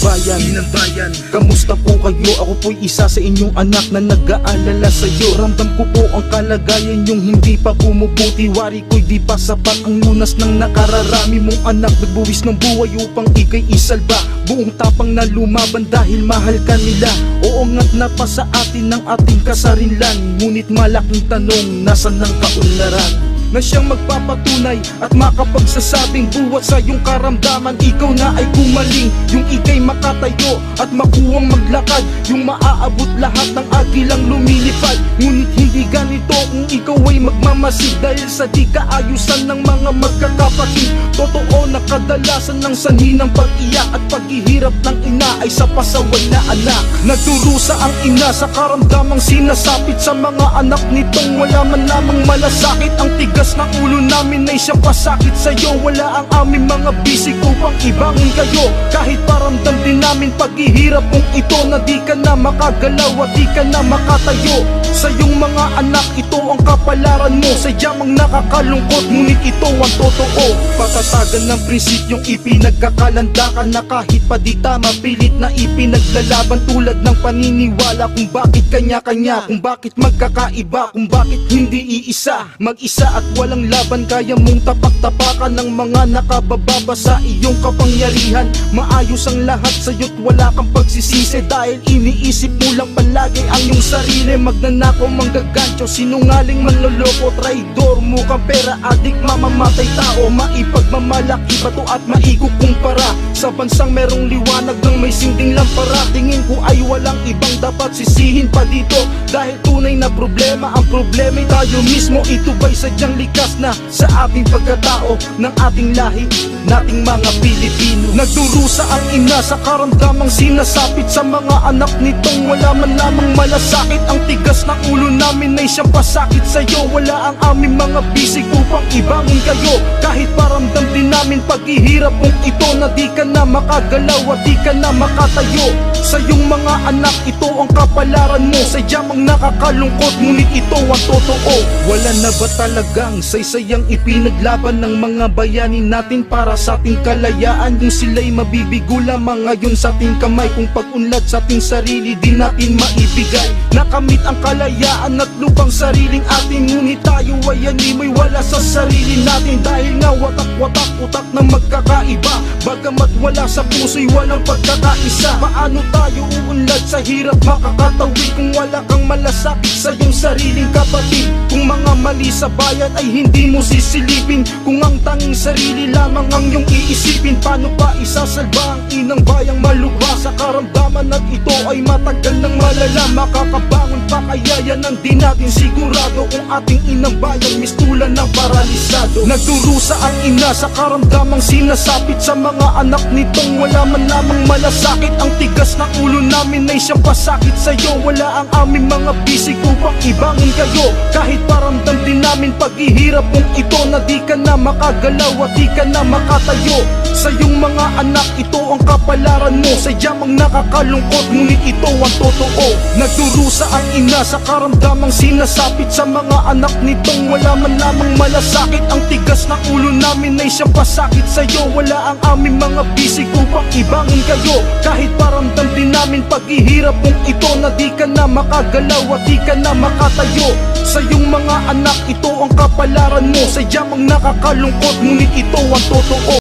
bayan. Kamusta po kayo? Ako po'y isa sa inyong anak na nag-aalala sa'yo. Ramdam ko po ang kalagayan yung hindi pa bumubuti. Wari ko'y di pa sapat ang lunas ng nakararami mong anak. Nagbuwis ng buhay upang ika'y isalba. Buong tapang na lumaban dahil mahal ka nila. Oo nga't napasa atin ng ating kasarinlan. Ngunit malaking tanong, nasan ang kaunlaran? Na siyang magpapatunay at makapagsasabing buhat sa iyong karamdaman. Ikaw na ay gumaling, yung ika'y makatayo at makuwang maglakad. Yung maaabot lahat ng agilang lumilipad. Ngunit hindi ganito kung ikaw ay magmamasid dahil sa di kaayusan ng mga magkakapatid. Totoo na kadalasan ng sanhi ng pag-iyak at paghihirap ng ina ay sa pasaway na anak. Nagdurusa ang ina sa karamdamang sinasapit sa mga anak nitong wala man lamang malasakit. Ang tigas ng ulo namin ay siyang pasakit sa'yo. Wala ang aming mga bisig upang ibangin kayo. Kahit paramdam din namin paghihirap kung ito na di ka na makagalaw at di ka na makatayo. Sa iyong mga anak ito ang kapalaran mo. Sadyamang nakakalungkot ngunit ito ang totoo. Patatagan ng prinsipyong ipinagkakalandakan na kahit pa di tama pilit na ipinaglalaban. Tulad ng paniniwala kung bakit kanya-kanya, kung bakit magkakaiba, kung bakit hindi iisa. Mag-isa at walang laban, kaya mong tapak-tapakan ng mga nakabababa sa iyong kapangyarihan. Maayos ang lahat sa'yo't wala kang pagsisisi dahil iniisip mo lang palagi ang iyong sarili. Magnanakaw, manggagancho, sinungaling, manloloko, traidor, mukhang pera, adik, mamamatay tao. Maipagmamalaki bato at maikukumpara sa bansang merong liwanag ng may sinding lampara. Tingin ko ay walang ibang dapat sisihin pa dito dahil tunay na problema, ang problema'y tayo mismo. Ito ba'y sadyang likas na sa ating pagkatao ng ating lahi, nating mga Pilipino? Nagdurusa ang ina sa karamdamang sinasapit sa mga anak nitong wala man lamang malasakit. Ang tigas ng ulo namin ay siyang pasakit sa'yo. Wala ang aming mga bisig upang ibangin kayo. Kahit paramdam din namin paghihirap kung ito na di ka na makagalaw at di ka na makatayo. Sa iyong mga anak ito ang kapalaran mo. Sadyamang nakakalungkot ngunit ito ang totoo. Wala na ba talagang saysayang ipinaglaban ng mga bayani natin para sa ating kalayaan? Yung sila'y mabibigo lamang ngayon sa ating kamay. Kung pag-unlad sa ating sarili di natin maibigay. Nakamit ang kalayaan at lubang sariling atin. Ngunit tayo ay animoy wala sa sarili natin. Dahil nga watak-watak utak na magkakaiba. Bagamat wala sa puso'y walang pagkakaisa. Paano tayo uunlad sa hirap makakatawid kung wala kang malasakit sa iyong sariling kapatid? Kung mga mali sa bayan ay hindi mo sisilipin, kung ang tanging sarili lamang ang iyong iisipin, paano pa isasalba ang inang bayang malubha sa karamdaman at ito ay matagal ng malala? Makakabangon pa kaya yan ang di natin sigurado kung ating inang bayan mistulan ng paralisado. Nagdurusa ang ina sa karamdamang sinasapit sa mga anak nitong wala man lamang malasakit. Ang tigas ng ulo namin ay siyang pasakit sa'yo. Wala ang aming mga bisig upang ibangin kayo. Kahit paramdam din namin paghihirap kung ito na di ka na makagalaw at di ka na makatayo. Sa iyong mga anak ito ang kapalaran mo. Sadyamang nakakalungkot ngunit ito ang totoo. Nagdurusa ang ina sa karamdamang sinasapit sa mga anak nitong wala man lamang malasakit. Ang tigas ng ulo namin ay siyang pasakit sa'yo. Wala ang aming mga bisig upang ibangin kayo. Kahit paramdam din namin paghihirap kung ito na di ka na makagalaw at di ka na makatayo. Sa iyong mga anak ito ang kapalaran mo. Sadyamang nakakalungkot ngunit ito ang totoo.